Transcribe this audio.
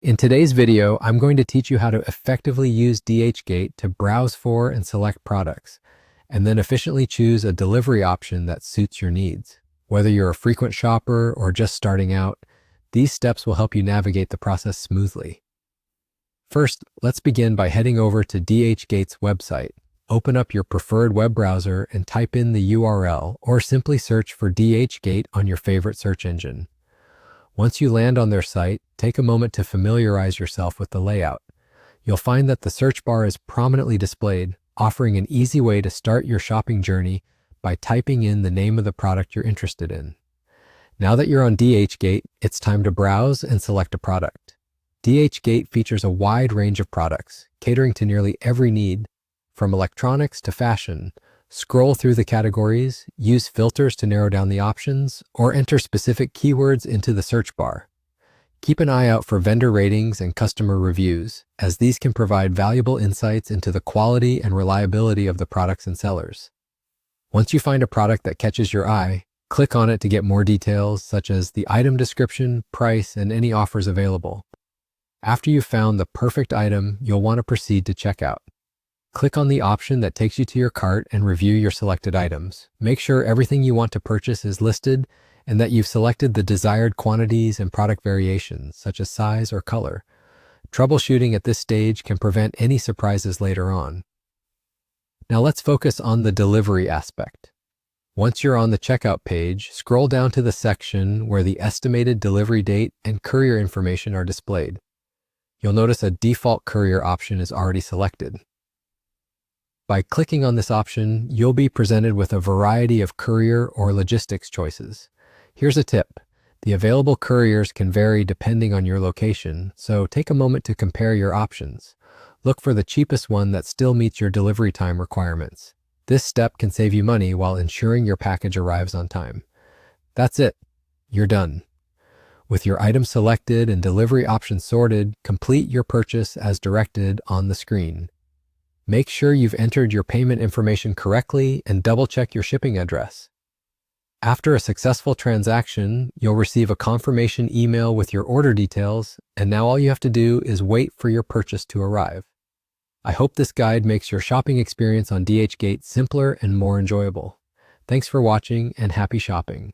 In today's video, I'm going to teach you how to effectively use DHgate to browse for and select products, and then efficiently choose a delivery option that suits your needs. Whether you're a frequent shopper or just starting out, these steps will help you navigate the process smoothly. First, let's begin by heading over to DHgate's website. Open up your preferred web browser and type in the URL, or simply search for DHgate on your favorite search engine. Once you land on their site, take a moment to familiarize yourself with the layout. You'll find that the search bar is prominently displayed, offering an easy way to start your shopping journey by typing in the name of the product you're interested in. Now that you're on DHgate, it's time to browse and select a product. DHgate features a wide range of products, catering to nearly every need, from electronics to fashion. Scroll through the categories, use filters to narrow down the options, or enter specific keywords into the search bar. Keep an eye out for vendor ratings and customer reviews, as these can provide valuable insights into the quality and reliability of the products and sellers. Once you find a product that catches your eye, click on it to get more details such as the item description, price, and any offers available. After you've found the perfect item, you'll want to proceed to checkout. Click on the option that takes you to your cart and review your selected items. Make sure everything you want to purchase is listed and that you've selected the desired quantities and product variations, such as size or color. Troubleshooting at this stage can prevent any surprises later on. Now let's focus on the delivery aspect. Once you're on the checkout page, scroll down to the section where the estimated delivery date and courier information are displayed. You'll notice a default courier option is already selected. By clicking on this option, you'll be presented with a variety of courier or logistics choices. Here's a tip. The available couriers can vary depending on your location, so take a moment to compare your options. Look for the cheapest one that still meets your delivery time requirements. This step can save you money while ensuring your package arrives on time. That's it. You're done. With your item selected and delivery options sorted, complete your purchase as directed on the screen. Make sure you've entered your payment information correctly and double-check your shipping address. After a successful transaction, you'll receive a confirmation email with your order details, and now all you have to do is wait for your purchase to arrive. I hope this guide makes your shopping experience on DHgate simpler and more enjoyable. Thanks for watching and happy shopping.